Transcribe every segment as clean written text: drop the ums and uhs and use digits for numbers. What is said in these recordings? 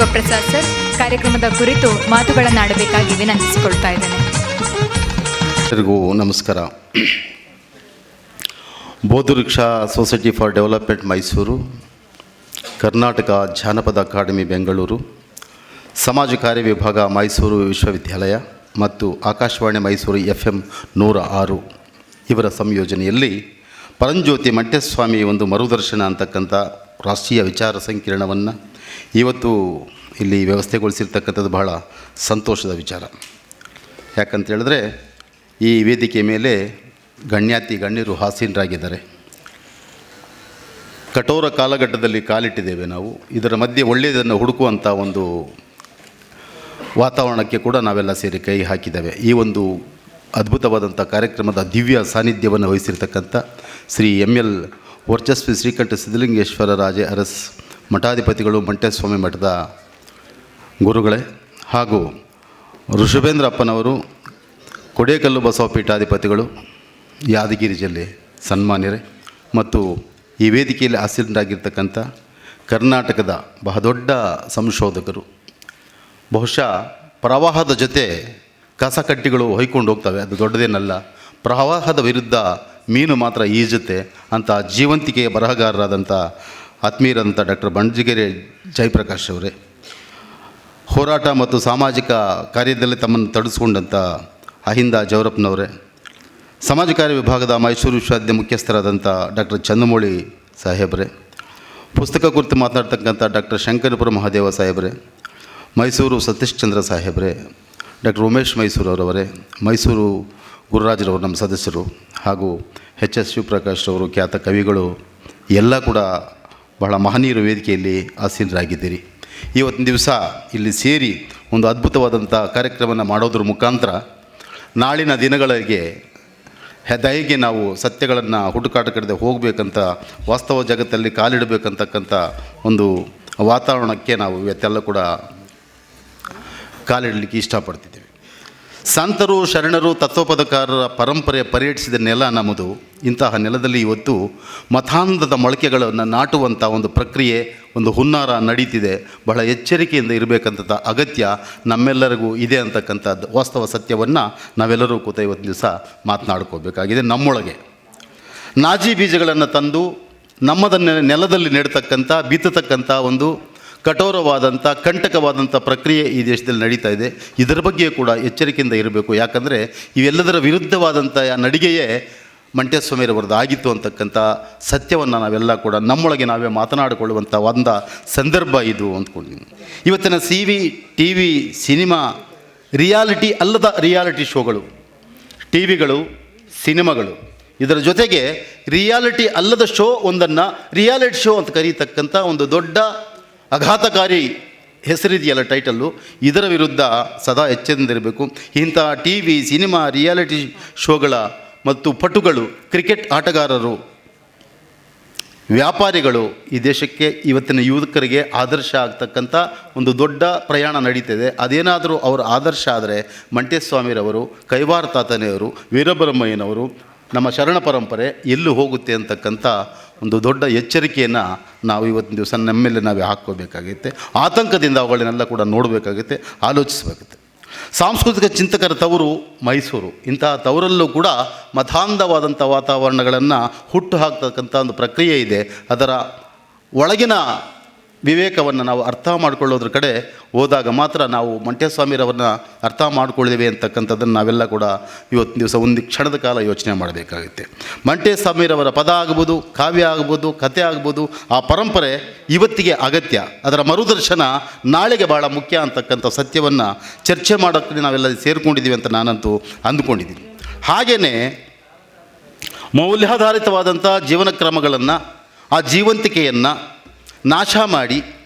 Shivaprasad sir ಕಾರ್ಯಕ್ರಮದ ಕುರಿತು ಮಾತುಗಳನ್ನಾಡಬೇಕಾಗಿ ವಿನಂತಿಸಿಕೊಳ್ತಾ ಇದ್ದೇನೆ. ಎಲ್ಲರಿಗೂ ನಮಸ್ಕಾರ. Bodhavriksha society for development Mysuru, Karnataka Janapada academy Bengaluru, ಸಮಾಜ ಕಾರ್ಯ ವಿಭಾಗ ಮೈಸೂರು ವಿಶ್ವವಿದ್ಯಾಲಯ ಮತ್ತು ಆಕಾಶವಾಣಿ ಮೈಸೂರು FM 106 ಇವರ ಸಂಯೋಜನೆಯಲ್ಲಿ ಪರಂಜ್ಯೋತಿ ಮಂಟೇಸ್ವಾಮಿ ಒಂದು ಮರುದರ್ಶನ ಅಂತಕ್ಕಂಥ ರಾಷ್ಟ್ರೀಯ ವಿಚಾರ ಸಂಕಿರಣವನ್ನು ಇವತ್ತು ಇಲ್ಲಿ ವ್ಯವಸ್ಥೆಗೊಳಿಸಿರ್ತಕ್ಕಂಥದ್ದು ಬಹಳ ಸಂತೋಷದ ವಿಚಾರ. ಯಾಕಂತ ಹೇಳಿದ್ರೆ ಈ ವೇದಿಕೆ ಮೇಲೆ ಗಣ್ಯರು ಹಾಸೀನರಾಗಿದ್ದಾರೆ. ಕಠೋರ ಕಾಲಘಟ್ಟದಲ್ಲಿ ಕಾಲಿಟ್ಟಿದ್ದೇವೆ ನಾವು. ಇದರ ಮಧ್ಯೆ ಒಳ್ಳೆಯದನ್ನು ಹುಡುಕುವಂಥ ಒಂದು ವಾತಾವರಣಕ್ಕೆ ಕೂಡ ನಾವೆಲ್ಲ ಸೇರಿ ಕೈ ಹಾಕಿದ್ದೇವೆ. ಈ ಒಂದು ಅದ್ಭುತವಾದಂಥ ಕಾರ್ಯಕ್ರಮದ ದಿವ್ಯ ಸಾನ್ನಿಧ್ಯವನ್ನು ವಹಿಸಿರ್ತಕ್ಕಂಥ ಶ್ರೀ ML ವರ್ಚಸ್ವಿ ಶ್ರೀಕಂಠ ಸಿದ್ಧಲಿಂಗೇಶ್ವರ ರಾಜೆ ಅರಸ್ ಮಠಾಧಿಪತಿಗಳು, ಮಂಟೇಸ್ವಾಮಿ ಮಠದ ಗುರುಗಳೇ, ಹಾಗೂ ಋಷಭೇಂದ್ರಪ್ಪನವರು ಕೊಡೇಕಲ್ಲು ಬಸವ ಪೀಠಾಧಿಪತಿಗಳು, ಯಾದಗಿರಿ ಜಿಲ್ಲೆ ಸನ್ಮಾನ್ಯರೇ, ಮತ್ತು ಈ ವೇದಿಕೆಯಲ್ಲಿ ಆಸೀನರಾಗಿರ್ತಕ್ಕಂಥ ಕರ್ನಾಟಕದ ಬಹುದೊಡ್ಡ ಸಂಶೋಧಕರು. ಬಹುಶಃ ಪ್ರವಾಹದ ಜೊತೆ ಕಸಕಡ್ಡಿಗಳು ಹೊಯ್ಕೊಂಡು ಹೋಗ್ತವೆ, ಅದು ದೊಡ್ಡದೇನಲ್ಲ. ಪ್ರವಾಹದ ವಿರುದ್ಧ ಮೀನು ಮಾತ್ರ ಈಜುತ್ತೆ ಅಂತ ಜೀವಂತಿಕೆಯ ಬರಹಗಾರರಾದಂಥ ಆತ್ಮೀಯರಾದಂಥ ಡಾಕ್ಟರ್ ಬಂಡ್ಜಿಗೆರೆ ಜಯಪ್ರಕಾಶ್ ಅವರೇ, ಹೋರಾಟ ಮತ್ತು ಸಾಮಾಜಿಕ ಕಾರ್ಯದಲ್ಲಿ ತಮ್ಮನ್ನು ತೊಡಗಿಸ್ಕೊಂಡಂಥ ಅಹಿಂದ ಜವರಪ್ಪನವರೇ, ಸಮಾಜ ಕಾರ್ಯ ವಿಭಾಗದ ಮೈಸೂರು ವಿಶ್ವವಿದ್ಯಾಲಯ ಮುಖ್ಯಸ್ಥರಾದಂಥ ಡಾಕ್ಟರ್ ಚಂದ್ರಮೌಳಿ ಸಾಹೇಬ್ರೆ, ಪುಸ್ತಕ ಕುರಿತು ಮಾತನಾಡ್ತಕ್ಕಂಥ ಡಾಕ್ಟರ್ ಶಂಕರಪುರ ಮಹಾದೇವ ಸಾಹೇಬ್ರೆ, ಮೈಸೂರು ಸತೀಶ್ ಚಂದ್ರ ಸಾಹೇಬ್ರೆ, ಡಾಕ್ಟರ್ ಉಮೇಶ್ ಮೈಸೂರವರವರೇ, ಮೈಸೂರು ಗುರುರಾಜರವರು ನಮ್ಮ ಸದಸ್ಯರು, ಹಾಗೂ HS ಶಿವಪ್ರಕಾಶ್ ಅವರು ಖ್ಯಾತ ಕವಿಗಳು ಎಲ್ಲ ಕೂಡ ಬಹಳ ಮಹನೀಯರ ವೇದಿಕೆಯಲ್ಲಿ ಆಸೀನರಾಗಿದ್ದೀರಿ. ಇವತ್ತಿನ ದಿವಸ ಇಲ್ಲಿ ಸೇರಿ ಒಂದು ಅದ್ಭುತವಾದಂಥ ಕಾರ್ಯಕ್ರಮವನ್ನು ಮಾಡೋದ್ರ ಮುಖಾಂತರ ನಾಳಿನ ದಿನಗಳಿಗೆ ಹೇಗೆ ನಾವು ಸತ್ಯಗಳನ್ನು ಹುಡುಕಾಟ ಕಡೆದೆ ಹೋಗಬೇಕಂತ, ವಾಸ್ತವ ಜಗತ್ತಲ್ಲಿ ಕಾಲಿಡಬೇಕಂತಕ್ಕಂಥ ಒಂದು ವಾತಾವರಣಕ್ಕೆ ನಾವು ಇವತ್ತೆಲ್ಲ ಕೂಡ ಕಾಲಿಡಲಿಕ್ಕೆ ಇಷ್ಟಪಡ್ತಿದ್ದೇವೆ. ಸಂತರು, ಶರಣರು, ತತ್ವಪದಕಾರರ ಪರಂಪರೆ ಪರ್ಯಟಿಸಿದ ನೆಲ ನಮ್ಮದು. ಇಂತಹ ನೆಲದಲ್ಲಿ ಇವತ್ತು ಮತಾಂಧದ ಮೊಳಕೆಗಳನ್ನು ನಾಟುವಂಥ ಒಂದು ಪ್ರಕ್ರಿಯೆ, ಒಂದು ಹುನ್ನಾರ ನಡೀತಿದೆ. ಬಹಳ ಎಚ್ಚರಿಕೆಯಿಂದ ಇರಬೇಕಂತ ಅಗತ್ಯ ನಮ್ಮೆಲ್ಲರಿಗೂ ಇದೆ ಅಂತಕ್ಕಂಥದ್ದು ವಾಸ್ತವ ಸತ್ಯವನ್ನು ನಾವೆಲ್ಲರೂ ಕೂತ ಇವತ್ತು ದಿವಸ ಮಾತನಾಡ್ಕೋಬೇಕಾಗಿದೆ. ನಮ್ಮೊಳಗೆ ನಾಜಿ ಬೀಜಗಳನ್ನು ತಂದು ನಮ್ಮದನ್ನು ನೆಲದಲ್ಲಿ ನೆಡ್ತಕ್ಕಂಥ, ಬಿತ್ತತಕ್ಕಂಥ ಒಂದು ಕಠೋರವಾದಂಥ, ಕಂಟಕವಾದಂಥ ಪ್ರಕ್ರಿಯೆ ಈ ದೇಶದಲ್ಲಿ ನಡೀತಾ ಇದೆ. ಇದರ ಬಗ್ಗೆ ಕೂಡ ಎಚ್ಚರಿಕೆಯಿಂದ ಇರಬೇಕು. ಯಾಕಂದರೆ ಇವೆಲ್ಲದರ ವಿರುದ್ಧವಾದಂಥ ನಡಿಗೆಯೇ ಮಂಟೇಸ್ವಾಮಿರವರದ್ದು ಆಗಿತ್ತು ಅಂತಕ್ಕಂಥ ಸತ್ಯವನ್ನು ನಾವೆಲ್ಲ ಕೂಡ ನಮ್ಮೊಳಗೆ ನಾವೇ ಮಾತನಾಡಿಕೊಳ್ಳುವಂಥ ಒಂದು ಸಂದರ್ಭ ಇದು ಅಂದ್ಕೊಂಡಿದ್ದೀನಿ. ಇವತ್ತಿನ TV, ಸಿನಿಮಾ, ರಿಯಾಲಿಟಿ ಅಲ್ಲದ ರಿಯಾಲಿಟಿ ಶೋಗಳು, ಟಿವಿಗಳು, ಸಿನಿಮಾಗಳು, ಇದರ ಜೊತೆಗೆ ರಿಯಾಲಿಟಿ ಅಲ್ಲದ ಶೋ ಒಂದನ್ನು ರಿಯಾಲಿಟಿ ಶೋ ಅಂತ ಕರೀತಕ್ಕಂಥ ಒಂದು ದೊಡ್ಡ ಆಘಾತಕಾರಿ ಹೆಸರಿದೆಯಲ್ಲ ಟೈಟಲ್ಲು, ಇದರ ವಿರುದ್ಧ ಸದಾ ಎಚ್ಚರಿಕೆಯಿಂದಿರಬೇಕು. ಇಂಥ TV, ಸಿನಿಮಾ, ರಿಯಾಲಿಟಿ ಶೋಗಳ ಮತ್ತು ಪಟುಗಳು, ಕ್ರಿಕೆಟ್ ಆಟಗಾರರು, ವ್ಯಾಪಾರಿಗಳು ಈ ದೇಶಕ್ಕೆ ಇವತ್ತಿನ ಯುವಕರಿಗೆ ಆದರ್ಶ ಆಗ್ತಕ್ಕಂಥ ಒಂದು ದೊಡ್ಡ ಪ್ರಯಾಣ ನಡೀತಿದೆ. ಅದೇನಾದರೂ ಅವರ ಆದರ್ಶ ಆದರೆ ಮಂಟೇಸ್ವಾಮಿರವರು, ಕೈವಾರ ತಾತನೆಯವರು, ವೀರಬ್ರಹ್ಮಯ್ಯನವರು, ನಮ್ಮ ಶರಣ ಪರಂಪರೆ ಎಲ್ಲೂ ಹೋಗುತ್ತೆ ಅಂತಕ್ಕಂಥ ಒಂದು ದೊಡ್ಡ ಎಚ್ಚರಿಕೆಯನ್ನು ನಾವು ಇವತ್ತಿನ ದಿವಸ ನಮ್ಮೇಲೆ ನಾವೇ ಹಾಕ್ಕೋಬೇಕಾಗುತ್ತೆ. ಆತಂಕದಿಂದ ಅವುಗಳನ್ನೆಲ್ಲ ಕೂಡ ನೋಡಬೇಕಾಗುತ್ತೆ, ಆಲೋಚಿಸಬೇಕಾಗುತ್ತೆ. ಸಾಂಸ್ಕೃತಿಕ ಚಿಂತಕರ ತವರು ಮೈಸೂರು. ಇಂತಹ ತವರಲ್ಲೂ ಕೂಡ ಮತಾಂಧವಾದಂಥ ವಾತಾವರಣಗಳನ್ನು ಹುಟ್ಟು ಹಾಕ್ತಕ್ಕಂಥ ಒಂದು ಪ್ರಕ್ರಿಯೆ ಇದೆ. ಅದರ ಒಳಗಿನ ವಿವೇಕವನ್ನು ನಾವು ಅರ್ಥ ಮಾಡಿಕೊಳ್ಳೋದ್ರ ಕಡೆ ಹೋದಾಗ ಮಾತ್ರ ನಾವು ಮಂಟೇಸ್ವಾಮಿರವ್ರನ್ನ ಅರ್ಥ ಮಾಡಿಕೊಳ್ಳಿದ್ದೇವೆ ಅಂತಕ್ಕಂಥದ್ದನ್ನು ನಾವೆಲ್ಲ ಕೂಡ ಇವತ್ತಿನ ದಿವಸ ಒಂದು ಕ್ಷಣದ ಕಾಲ ಯೋಚನೆ ಮಾಡಬೇಕಾಗುತ್ತೆ. ಮಂಟೇಸ್ವಾಮಿರವರ ಪದ ಆಗ್ಬೋದು, ಕಾವ್ಯ ಆಗ್ಬೋದು, ಕಥೆ ಆಗ್ಬೋದು, ಆ ಪರಂಪರೆ ಇವತ್ತಿಗೆ ಅಗತ್ಯ. ಅದರ ಮರುದರ್ಶನ ನಾಳೆಗೆ ಭಾಳ ಮುಖ್ಯ ಅಂತಕ್ಕಂಥ ಸತ್ಯವನ್ನು ಚರ್ಚೆ ಮಾಡೋಕ್ಕೆ ನಾವೆಲ್ಲ ಸೇರಿಕೊಂಡಿದ್ದೀವಿ ಅಂತ ನಾನಂತೂ ಅಂದ್ಕೊಂಡಿದ್ದೀನಿ. ಹಾಗೆಯೇ ಮೌಲ್ಯಾಧಾರಿತವಾದಂಥ ಜೀವನ ಕ್ರಮಗಳನ್ನು, ಆ ಜೀವಂತಿಕೆಯನ್ನು ನಾಶ ಮಾಡಿ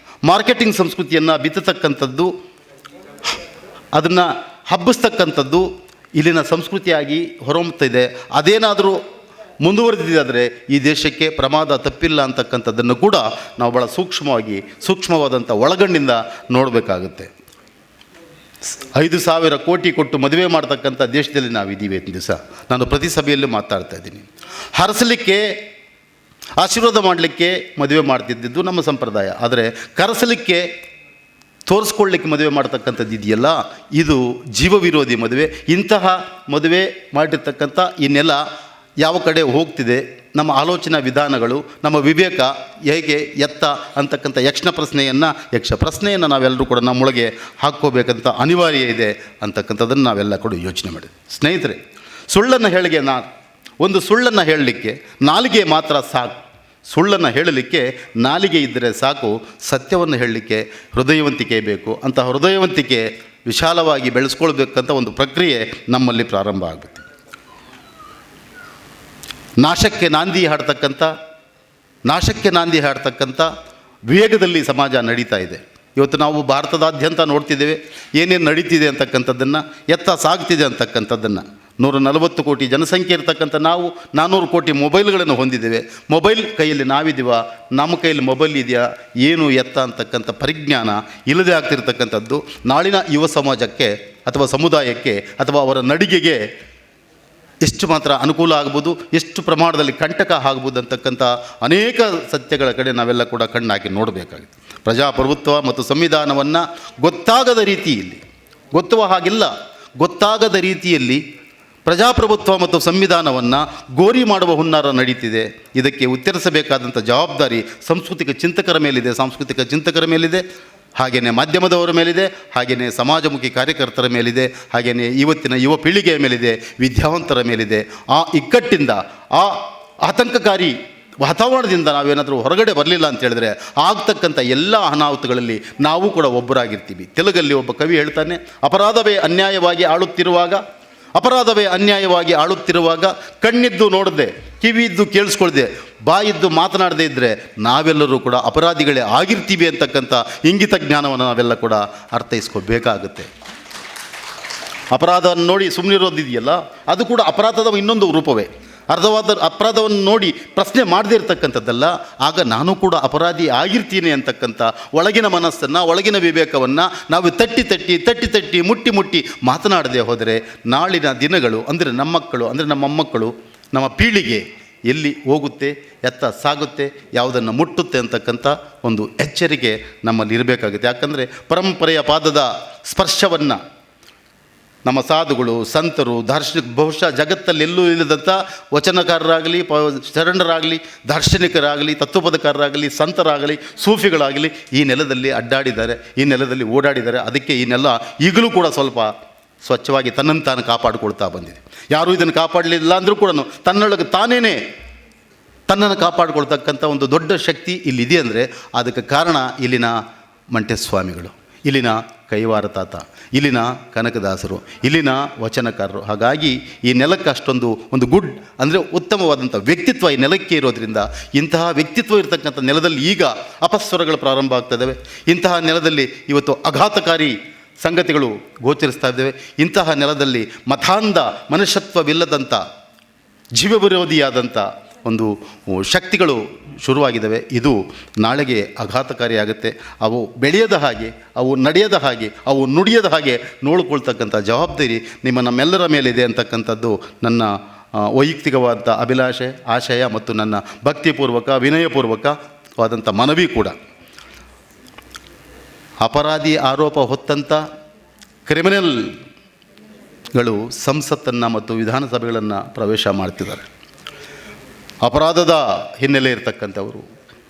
ಮಾರ್ಕೆಟಿಂಗ್ ಸಂಸ್ಕೃತಿಯನ್ನು ಬಿತ್ತತಕ್ಕಂಥದ್ದು, ಅದನ್ನು ಹಬ್ಬಿಸ್ತಕ್ಕಂಥದ್ದು ಇಲ್ಲಿನ ಸಂಸ್ಕೃತಿಯಾಗಿ ಹೊರಹೊಮ್ಮುತ್ತಿದೆ. ಅದೇನಾದರೂ ಮುಂದುವರೆದಿದ್ದಾದರೆ ಈ ದೇಶಕ್ಕೆ ಪ್ರಮಾದ ತಪ್ಪಿಲ್ಲ ಅಂತಕ್ಕಂಥದ್ದನ್ನು ಕೂಡ ನಾವು ಭಾಳ ಸೂಕ್ಷ್ಮವಾದಂಥ ಒಳಗಣ್ಣಿಂದ ನೋಡಬೇಕಾಗುತ್ತೆ. 5,000 ಕೋಟಿ ಕೊಟ್ಟು ಮದುವೆ ಮಾಡ್ತಕ್ಕಂಥ ದೇಶದಲ್ಲಿ ನಾವಿದ್ದೀವಿ ಈ ದಿವಸ. ನಾನು ಪ್ರತಿ ಸಭೆಯಲ್ಲೂ ಮಾತಾಡ್ತಾ ಇದ್ದೀನಿ. ಹರಸಲಿಕ್ಕೆ, ಆಶೀರ್ವಾದ ಮಾಡಲಿಕ್ಕೆ ಮದುವೆ ಮಾಡ್ತಿದ್ದಿದ್ದು ನಮ್ಮ ಸಂಪ್ರದಾಯ. ಆದರೆ ಕರೆಸಲಿಕ್ಕೆ ತೋರಿಸ್ಕೊಳ್ಳಿಕ್ಕೆ ಮದುವೆ ಮಾಡ್ತಕ್ಕಂಥದ್ದು ಇದೆಯಲ್ಲ, ಇದು ಜೀವ ವಿರೋಧಿ ಮದುವೆ. ಇಂತಹ ಮದುವೆ ಮಾಡಿರ್ತಕ್ಕಂಥ ಈ ನೆಲ ಯಾವ ಕಡೆ ಹೋಗ್ತಿದೆ, ನಮ್ಮ ಆಲೋಚನಾ ವಿಧಾನಗಳು, ನಮ್ಮ ವಿವೇಕ ಹೇಗೆ ಎತ್ತ ಅಂತಕ್ಕಂಥ ಯಕ್ಷ ಪ್ರಶ್ನೆಯನ್ನು ನಾವೆಲ್ಲರೂ ಕೂಡ ನಮ್ಮೊಳಗೆ ಹಾಕ್ಕೋಬೇಕಂತ ಅನಿವಾರ್ಯ ಇದೆ ಅಂತಕ್ಕಂಥದ್ದನ್ನು ನಾವೆಲ್ಲ ಕೂಡ ಯೋಚನೆ ಮಾಡಿದ್ವಿ. ಸ್ನೇಹಿತರೆ, ಒಂದು ಸುಳ್ಳನ್ನು ಹೇಳಲಿಕ್ಕೆ ನಾಲಿಗೆ ಮಾತ್ರ ಸಾಕು. ಸುಳ್ಳನ್ನು ಹೇಳಲಿಕ್ಕೆ ನಾಲಿಗೆ ಇದ್ದರೆ ಸಾಕು, ಸತ್ಯವನ್ನು ಹೇಳಲಿಕ್ಕೆ ಹೃದಯವಂತಿಕೆ ಬೇಕು. ಅಂತಹ ಹೃದಯವಂತಿಕೆ ವಿಶಾಲವಾಗಿ ಬೆಳೆಸ್ಕೊಳ್ಬೇಕಂತ ಒಂದು ಪ್ರಕ್ರಿಯೆ ನಮ್ಮಲ್ಲಿ ಪ್ರಾರಂಭ ಆಗುತ್ತೆ. ನಾಶಕ್ಕೆ ನಾಂದಿ ಹಾಡ್ತಕ್ಕಂಥ ವೇಗದಲ್ಲಿ ಸಮಾಜ ನಡೀತಾ ಇದೆ. ಇವತ್ತು ನಾವು ಭಾರತದಾದ್ಯಂತ ನೋಡ್ತಿದ್ದೇವೆ ಏನೇನು ನಡೀತಿದೆ ಅಂತಕ್ಕಂಥದ್ದನ್ನು, ಎತ್ತ ಸಾಗ್ತಿದೆ ಅಂತಕ್ಕಂಥದ್ದನ್ನು. 140 ಕೋಟಿ ಜನಸಂಖ್ಯೆ ಇರತಕ್ಕಂಥ ನಾವು 400 ಕೋಟಿ ಮೊಬೈಲ್ಗಳನ್ನು ಹೊಂದಿದ್ದೇವೆ. ಮೊಬೈಲ್ ಕೈಯಲ್ಲಿ ನಾವಿದ್ದೀವ, ನಮ್ಮ ಕೈಯಲ್ಲಿ ಮೊಬೈಲ್ ಇದೆಯಾ, ಏನು ಎತ್ತ ಅಂತಕ್ಕಂಥ ಪರಿಜ್ಞಾನ ಇಲ್ಲದೆ ಆಗ್ತಿರ್ತಕ್ಕಂಥದ್ದು ನಾಳಿನ ಯುವ ಸಮಾಜಕ್ಕೆ ಅಥವಾ ಸಮುದಾಯಕ್ಕೆ ಅಥವಾ ಅವರ ನಡಿಗೆಗೆ ಎಷ್ಟು ಮಾತ್ರ ಅನುಕೂಲ ಆಗ್ಬೋದು, ಎಷ್ಟು ಪ್ರಮಾಣದಲ್ಲಿ ಕಂಟಕ ಆಗ್ಬೋದು ಅಂತಕ್ಕಂಥ ಅನೇಕ ಸತ್ಯಗಳ ಕಡೆ ನಾವೆಲ್ಲ ಕೂಡ ಕಣ್ಣಾಕಿ ನೋಡಬೇಕಾಗಿದೆ. ಪ್ರಜಾಪ್ರಭುತ್ವ ಮತ್ತು ಸಂವಿಧಾನವನ್ನು ಗೊತ್ತಾಗದ ರೀತಿಯಲ್ಲಿ ಪ್ರಜಾಪ್ರಭುತ್ವ ಮತ್ತು ಸಂವಿಧಾನವನ್ನು ಗೋರಿ ಮಾಡುವ ಹುನ್ನಾರ ನಡೀತಿದೆ. ಇದಕ್ಕೆ ಉತ್ತರಿಸಬೇಕಾದಂಥ ಜವಾಬ್ದಾರಿ ಸಾಂಸ್ಕೃತಿಕ ಚಿಂತಕರ ಮೇಲಿದೆ, ಹಾಗೆಯೇ ಮಾಧ್ಯಮದವರ ಮೇಲಿದೆ, ಹಾಗೆಯೇ ಸಮಾಜಮುಖಿ ಕಾರ್ಯಕರ್ತರ ಮೇಲಿದೆ, ಹಾಗೆಯೇ ಇವತ್ತಿನ ಯುವ ಪೀಳಿಗೆಯ ಮೇಲಿದೆ, ವಿದ್ಯಾವಂತರ ಮೇಲಿದೆ. ಆ ಇಕ್ಕಟ್ಟಿಂದ, ಆ ಆತಂಕಕಾರಿ ವಾತಾವರಣದಿಂದ ನಾವೇನಾದರೂ ಹೊರಗಡೆ ಬರಲಿಲ್ಲ ಅಂತ ಹೇಳಿದ್ರೆ ಆಗ್ತಕ್ಕಂಥ ಎಲ್ಲ ಅನಾಹುತಗಳಲ್ಲಿ ನಾವು ಕೂಡ ಒಬ್ಬರಾಗಿರ್ತೀವಿ. ತೆಲುಗಲ್ಲಿ ಒಬ್ಬ ಕವಿ ಹೇಳ್ತಾನೆ, ಅಪರಾಧವೇ ಅನ್ಯಾಯವಾಗಿ ಆಳುತ್ತಿರುವಾಗ ಕಣ್ಣಿದ್ದು ನೋಡದೆ, ಕಿವಿಯಿದ್ದು ಕೇಳಿಸ್ಕೊಳ್ದೆ, ಬಾಯಿದ್ದು ಮಾತನಾಡದೇ ಇದ್ದರೆ ನಾವೆಲ್ಲರೂ ಕೂಡ ಅಪರಾಧಿಗಳೇ ಆಗಿರ್ತೀವಿ ಅಂತಕ್ಕಂಥ ಇಂಗಿತ ಜ್ಞಾನವನ್ನು ನಾವೆಲ್ಲ ಕೂಡ ಅರ್ಥೈಸ್ಕೋಬೇಕಾಗುತ್ತೆ. ಅಪರಾಧವನ್ನು ನೋಡಿ ಸುಮ್ಮನಿರೋದಿದೆಯಲ್ಲ, ಅದು ಕೂಡ ಅಪರಾಧದ ಇನ್ನೊಂದು ರೂಪವೇ. ಅಪರಾಧವನ್ನು ನೋಡಿ ಪ್ರಶ್ನೆ ಮಾಡದೇ ಇರತಕ್ಕಂಥದ್ದಲ್ಲ, ಆಗ ನಾನು ಕೂಡ ಅಪರಾಧಿ ಆಗಿರ್ತೀನಿ ಅಂತಕ್ಕಂಥ ಒಳಗಿನ ಮನಸ್ಸನ್ನು, ಒಳಗಿನ ವಿವೇಕವನ್ನು ನಾವು ತಟ್ಟಿ ಮುಟ್ಟಿ ಮಾತನಾಡದೆ ಹೋದರೆ ನಾಳಿನ ದಿನಗಳು ಅಂದರೆ ನಮ್ಮ ಮಕ್ಕಳು, ಅಂದರೆ ನಮ್ಮ ಮೊಮ್ಮಕ್ಕಳು, ನಮ್ಮ ಪೀಳಿಗೆ ಎಲ್ಲಿ ಹೋಗುತ್ತೆ, ಎತ್ತ ಸಾಗುತ್ತೆ, ಯಾವುದನ್ನು ಮುಟ್ಟುತ್ತೆ ಅಂತಕ್ಕಂಥ ಒಂದು ಎಚ್ಚರಿಕೆ ನಮ್ಮಲ್ಲಿ ಇರಬೇಕಾಗುತ್ತೆ. ಯಾಕಂದರೆ ಪರಂಪರೆಯ ಪಾದದ ಸ್ಪರ್ಶವನ್ನು ನಮ್ಮ ಸಾಧುಗಳು, ಸಂತರು, ಬಹುಶಃ ಜಗತ್ತಲ್ಲೆಲ್ಲೂ ಇಲ್ಲದಂಥ ವಚನಕಾರರಾಗಲಿ, ಶರಣರಾಗಲಿ, ದಾರ್ಶನಿಕರಾಗಲಿ, ತತ್ವಪದಕಾರರಾಗಲಿ, ಸಂತರಾಗಲಿ, ಸೂಫಿಗಳಾಗಲಿ ಈ ನೆಲದಲ್ಲಿ ಅಡ್ಡಾಡಿದ್ದಾರೆ, ಈ ನೆಲದಲ್ಲಿ ಓಡಾಡಿದ್ದಾರೆ. ಅದಕ್ಕೆ ಈ ನೆಲ ಈಗಲೂ ಕೂಡ ಸ್ವಲ್ಪ ಸ್ವಚ್ಛವಾಗಿ ತನ್ನನ್ನು ತಾನು ಕಾಪಾಡಿಕೊಳ್ತಾ ಬಂದಿದೆ. ಯಾರೂ ಇದನ್ನು ಕಾಪಾಡಲಿಲ್ಲ ಅಂದರೂ ಕೂಡ ತನ್ನೊಳಗೆ ತಾನೇನೇ ತನ್ನನ್ನು ಕಾಪಾಡಿಕೊಳ್ತಕ್ಕಂಥ ಒಂದು ದೊಡ್ಡ ಶಕ್ತಿ ಇಲ್ಲಿದೆ. ಅಂದರೆ ಅದಕ್ಕೆ ಕಾರಣ ಇಲ್ಲಿನ ಮಂಟೇಸ್ವಾಮಿಗಳು, ಇಲ್ಲಿನ ಕೈವಾರ ತಾತ, ಇಲ್ಲಿನ ಕನಕದಾಸರು, ಇಲ್ಲಿನ ವಚನಕಾರರು. ಹಾಗಾಗಿ ಈ ನೆಲಕ್ಕೆ ಅಷ್ಟೊಂದು ಅಂದರೆ ಉತ್ತಮವಾದಂಥ ವ್ಯಕ್ತಿತ್ವ ಈ ನೆಲಕ್ಕೆ ಇರೋದರಿಂದ, ಇಂತಹ ವ್ಯಕ್ತಿತ್ವ ಇರತಕ್ಕಂಥ ನೆಲದಲ್ಲಿ ಈಗ ಅಪಸ್ವರಗಳು ಪ್ರಾರಂಭ ಆಗ್ತದವೆ. ಇಂತಹ ನೆಲದಲ್ಲಿ ಇವತ್ತು ಆಘಾತಕಾರಿ ಸಂಗತಿಗಳು ಗೋಚರಿಸ್ತಾ ಇದ್ದೇವೆ. ಇಂತಹ ನೆಲದಲ್ಲಿ ಮತಾಂಧ, ಮನುಷ್ಯತ್ವವಿಲ್ಲದಂಥ, ಜೀವ ವಿರೋಧಿಯಾದಂಥ ಒಂದು ಶಕ್ತಿಗಳು ಶುರುವಾಗಿದ್ದಾವೆ. ಇದು ನಾಳೆಗೆ ಆಘಾತಕಾರಿಯಾಗುತ್ತೆ. ಅವು ಬೆಳೆಯದ ಹಾಗೆ, ಅವು ನಡೆಯದ ಹಾಗೆ, ಅವು ನುಡಿಯದ ಹಾಗೆ ನೋಡಿಕೊಳ್ತಕ್ಕಂಥ ಜವಾಬ್ದಾರಿ ನಮ್ಮೆಲ್ಲರ ಮೇಲಿದೆ ಅಂತಕ್ಕಂಥದ್ದು ನನ್ನ ವೈಯಕ್ತಿಕವಾದಂಥ ಅಭಿಲಾಷೆ, ಆಶಯ ಮತ್ತು ನನ್ನ ಭಕ್ತಿಪೂರ್ವಕ, ವಿನಯಪೂರ್ವಕವಾದಂಥ ಮನವಿ ಕೂಡ. ಅಪರಾಧಿ ಆರೋಪ ಹೊತ್ತಂಥ ಕ್ರಿಮಿನಲ್ಗಳು ಸಂಸತ್ತನ್ನು ಮತ್ತು ವಿಧಾನಸಭೆಗಳನ್ನು ಪ್ರವೇಶ ಮಾಡ್ತಿದ್ದಾರೆ. ಅಪರಾಧದ ಹಿನ್ನೆಲೆ ಇರ್ತಕ್ಕಂಥವರು,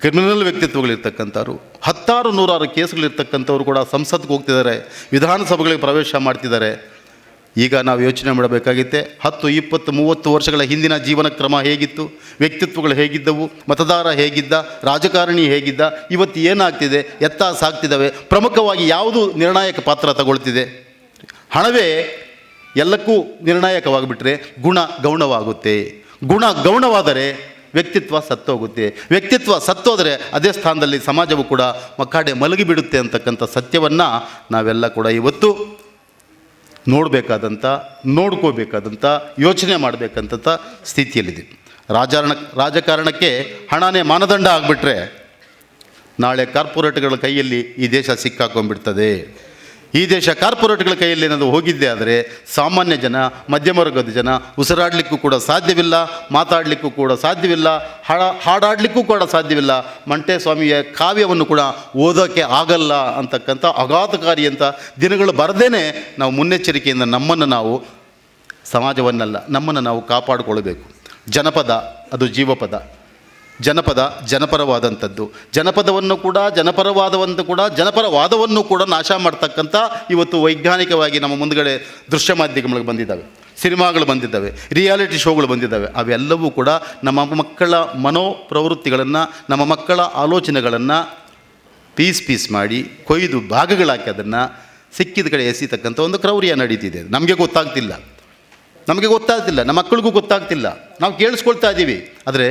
ಕ್ರಿಮಿನಲ್ ವ್ಯಕ್ತಿತ್ವಗಳಿರ್ತಕ್ಕಂಥವ್ರು, 10-100 ಕೇಸುಗಳಿರ್ತಕ್ಕಂಥವ್ರು ಕೂಡ ಸಂಸತ್ಗೆ ಹೋಗ್ತಿದ್ದಾರೆ, ವಿಧಾನಸಭೆಗಳಿಗೆ ಪ್ರವೇಶ ಮಾಡ್ತಿದ್ದಾರೆ. ಈಗ ನಾವು ಯೋಚನೆ ಮಾಡಬೇಕಾಗಿತ್ತೆ, 10, 20, 30 ವರ್ಷಗಳ ಹಿಂದಿನ ಜೀವನ ಕ್ರಮ ಹೇಗಿತ್ತು, ವ್ಯಕ್ತಿತ್ವಗಳು ಹೇಗಿದ್ದವು, ಮತದಾರ ಹೇಗಿದ್ದ, ರಾಜಕಾರಣಿ ಹೇಗಿದ್ದ, ಇವತ್ತು ಏನಾಗ್ತಿದೆ, ಎತ್ತ ಸಾಗ್ತಿದ್ದಾವೆ, ಪ್ರಮುಖವಾಗಿ ಯಾವುದು ನಿರ್ಣಾಯಕ ಪಾತ್ರ ತಗೊಳ್ತಿದೆ. ಹಣವೇ ಎಲ್ಲಕ್ಕೂ ನಿರ್ಣಾಯಕವಾಗಿಬಿಟ್ರೆ ಗುಣ ಗೌಣವಾಗುತ್ತೆ. ಗುಣ ಗೌಣವಾದರೆ ವ್ಯಕ್ತಿತ್ವ ಸತ್ತೋಗುತ್ತೆ. ವ್ಯಕ್ತಿತ್ವ ಸತ್ತೋದರೆ ಅದೇ ಸ್ಥಾನದಲ್ಲಿ ಸಮಾಜವು ಕೂಡ ಮಕ್ಕಾಡೆ ಮಲಗಿಬಿಡುತ್ತೆ ಅಂತಕ್ಕಂಥ ಸತ್ಯವನ್ನು ನಾವೆಲ್ಲ ಕೂಡ ಇವತ್ತು ನೋಡ್ಕೋಬೇಕಾದಂಥ ಯೋಚನೆ ಮಾಡಬೇಕಂತ ಸ್ಥಿತಿಯಲ್ಲಿದೆ. ರಾಜಕಾರಣಕ್ಕೆ ಹಣನೇ ಮಾನದಂಡ ಆಗಿಬಿಟ್ರೆ ನಾಳೆ ಕಾರ್ಪೊರೇಟ್ಗಳ ಕೈಯಲ್ಲಿ ಈ ದೇಶ ಸಿಕ್ಕಾಕೊಂಡ್ಬಿಡ್ತದೆ. ಈ ದೇಶ ಕಾರ್ಪೊರೇಟ್ಗಳ ಕೈಯಲ್ಲಿ ಏನಾದರೂ ಹೋಗಿದ್ದೆ ಆದರೆ ಸಾಮಾನ್ಯ ಜನ, ಮಧ್ಯಮ ವರ್ಗದ ಜನ ಉಸಿರಾಡಲಿಕ್ಕೂ ಕೂಡ ಸಾಧ್ಯವಿಲ್ಲ, ಮಾತಾಡಲಿಕ್ಕೂ ಕೂಡ ಸಾಧ್ಯವಿಲ್ಲ, ಹಾಡಾಡಲಿಕ್ಕೂ ಕೂಡ ಸಾಧ್ಯವಿಲ್ಲ, ಮಂಟೇಸ್ವಾಮಿಯ ಕಾವ್ಯವನ್ನು ಕೂಡ ಓದೋಕ್ಕೆ ಆಗಲ್ಲ ಅಂತಕ್ಕಂಥ ಆಘಾತಕಾರಿ ಅಂತ ದಿನಗಳು ಬರದೇನೆ ನಾವು ಮುನ್ನೆಚ್ಚರಿಕೆಯಿಂದ ನಮ್ಮನ್ನು ನಾವು, ಸಮಾಜವನ್ನಲ್ಲ ನಮ್ಮನ್ನು ನಾವು ಕಾಪಾಡಿಕೊಳ್ಬೇಕು. ಜನಪದ ಅದು ಜೀವಪದ. ಜನಪದ ಜನಪರವಾದಂಥದ್ದು. ಜನಪದವನ್ನು ಕೂಡ ಜನಪರವಾದವನ್ನು ಕೂಡ ನಾಶ ಮಾಡ್ತಕ್ಕಂಥ ಇವತ್ತು ವೈಜ್ಞಾನಿಕವಾಗಿ ನಮ್ಮ ಮುಂದುಗಡೆ ದೃಶ್ಯ ಮಾಧ್ಯಮಗಳು ಬಂದಿದ್ದಾವೆ, ಸಿನಿಮಾಗಳು ಬಂದಿದ್ದಾವೆ, ರಿಯಾಲಿಟಿ ಶೋಗಳು ಬಂದಿದ್ದಾವೆ. ಅವೆಲ್ಲವೂ ಕೂಡ ನಮ್ಮ ಮಕ್ಕಳ ಮನೋಪ್ರವೃತ್ತಿಗಳನ್ನು, ನಮ್ಮ ಮಕ್ಕಳ ಆಲೋಚನೆಗಳನ್ನು ಪೀಸ್ ಮಾಡಿ ಕೊಯ್ದು ಭಾಗಗಳಾಕಿ ಅದನ್ನು ಸಿಕ್ಕಿದ ಕಡೆ ಎಸಿತಕ್ಕಂಥ ಒಂದು ಕ್ರೌರ್ಯ ನಡೀತಿದೆ. ನಮಗೆ ಗೊತ್ತಾಗ್ತಿಲ್ಲ, ನಮ್ಮ ಮಕ್ಕಳಿಗೂ ಗೊತ್ತಾಗ್ತಿಲ್ಲ. ನಾವು ಕೇಳಿಸ್ಕೊಳ್ತಾ ಇದ್ದೀವಿ, ಆದರೆ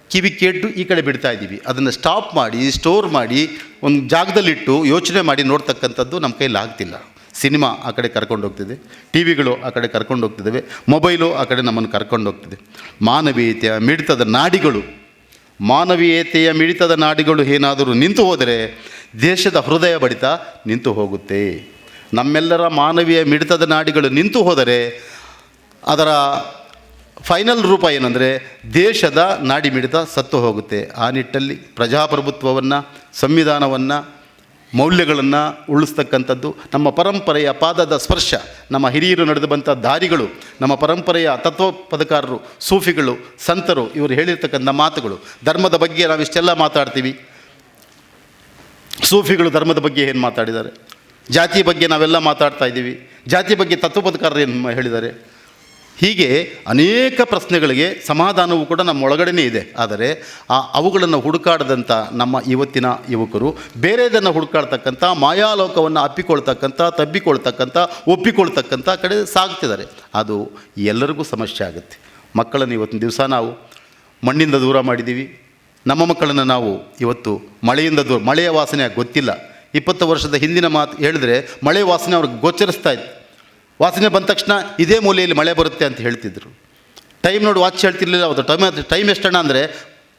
ಕಿವಿ ಕೇಟ್ಟು ಈ ಕಡೆ ಬಿಡ್ತಾ ಇದ್ದೀವಿ. ಅದನ್ನು ಸ್ಟಾಪ್ ಮಾಡಿ, ಸ್ಟೋರ್ ಮಾಡಿ, ಒಂದು ಜಾಗದಲ್ಲಿಟ್ಟು ಯೋಚನೆ ಮಾಡಿ ನೋಡ್ತಕ್ಕಂಥದ್ದು ನಮ್ಮ ಕೈಲಿ ಆಗ್ತಿಲ್ಲ. ಸಿನಿಮಾ ಆ ಕಡೆ ಕರ್ಕೊಂಡು ಹೋಗ್ತಿದೆ, ಟಿ ವಿಗಳು ಆ ಕಡೆ ಕರ್ಕೊಂಡು ಹೋಗ್ತಿದ್ದಾವೆ, ಮೊಬೈಲು ಆ ಕಡೆ ನಮ್ಮನ್ನು ಕರ್ಕೊಂಡು ಹೋಗ್ತಿದೆ. ಮಾನವೀಯತೆಯ ಮಿಡಿತದ ನಾಡಿಗಳು ಏನಾದರೂ ನಿಂತು ಹೋದರೆ ದೇಶದ ಹೃದಯ ಬಡಿತ ನಿಂತು ಹೋಗುತ್ತೆ. ನಮ್ಮೆಲ್ಲರ ಮಾನವೀಯ ಮಿಡಿತದ ನಾಡಿಗಳು ನಿಂತು ಹೋದರೆ ಅದರ ಫೈನಲ್ ರೂಪ ಏನಂದರೆ ದೇಶದ ನಾಡಿ ಮಿಡಿತ ಸತ್ತು ಹೋಗುತ್ತೆ. ಆ ನಿಟ್ಟಲ್ಲಿ ಪ್ರಜಾಪ್ರಭುತ್ವವನ್ನು, ಸಂವಿಧಾನವನ್ನು, ಮೌಲ್ಯಗಳನ್ನು ಉಳಿಸ್ತಕ್ಕಂಥದ್ದು, ನಮ್ಮ ಪರಂಪರೆಯ ಪಾದದ ಸ್ಪರ್ಶ, ನಮ್ಮ ಹಿರಿಯರು ನಡೆದು ಬಂಥ ದಾರಿಗಳು, ನಮ್ಮ ಪರಂಪರೆಯ ತತ್ವಪದಕಾರರು, ಸೂಫಿಗಳು, ಸಂತರು ಇವರು ಹೇಳಿರ್ತಕ್ಕಂಥ ಮಾತುಗಳು. ಧರ್ಮದ ಬಗ್ಗೆ ನಾವು ಇಷ್ಟೆಲ್ಲ ಮಾತಾಡ್ತೀವಿ, ಸೂಫಿಗಳು ಧರ್ಮದ ಬಗ್ಗೆ ಏನು ಮಾತಾಡಿದ್ದಾರೆ, ಜಾತಿ ಬಗ್ಗೆ ನಾವೆಲ್ಲ ಮಾತಾಡ್ತಾ ಇದ್ದೀವಿ, ಜಾತಿ ಬಗ್ಗೆ ತತ್ವಪದಕಾರರು ಏನು ಹೇಳಿದ್ದಾರೆ. ಹೀಗೆ ಅನೇಕ ಪ್ರಶ್ನೆಗಳಿಗೆ ಸಮಾಧಾನವೂ ಕೂಡ ನಮ್ಮ ಒಳಗಡೆನೇ ಇದೆ. ಆದರೆ ಅವುಗಳನ್ನು ಹುಡುಕಾಡದಂಥ ನಮ್ಮ ಇವತ್ತಿನ ಯುವಕರು ಬೇರೆದನ್ನು ಹುಡುಕಾಡ್ತಕ್ಕಂಥ, ಮಾಯಾಲೋಕವನ್ನು ಒಪ್ಪಿಕೊಳ್ತಕ್ಕಂಥ ಕಡೆ ಸಾಗ್ತಿದ್ದಾರೆ. ಅದು ಎಲ್ಲರಿಗೂ ಸಮಸ್ಯೆ ಆಗುತ್ತೆ. ಮಕ್ಕಳನ್ನು ಇವತ್ತಿನ ದಿವಸ ನಾವು ಮಣ್ಣಿಂದ ದೂರ ಮಾಡಿದ್ದೀವಿ. ನಮ್ಮ ಮಕ್ಕಳನ್ನು ನಾವು ಇವತ್ತು ಮಳೆಯ ವಾಸನೆ ಗೊತ್ತಿಲ್ಲ. 20 ವರ್ಷದ ಹಿಂದಿನ ಮಾತು ಹೇಳಿದ್ರೆ ಮಳೆ ವಾಸನೆ ಅವ್ರಿಗೆ ಗೋಚರಿಸ್ತಾ ಇತ್ತು. ವಾಸನೆ ಬಂದ ತಕ್ಷಣ ಇದೇ ಮೂಲೆಯಲ್ಲಿ ಮಳೆ ಬರುತ್ತೆ ಅಂತ ಹೇಳ್ತಿದ್ರು. ಟೈಮ್ ನೋಡಿ ವಾಚ್ ಹೇಳ್ತಿರ್ಲಿಲ್ಲ. ಅವತ್ತು ಟೈಮ್ ಎಷ್ಟಣ್ಣ ಅಂದರೆ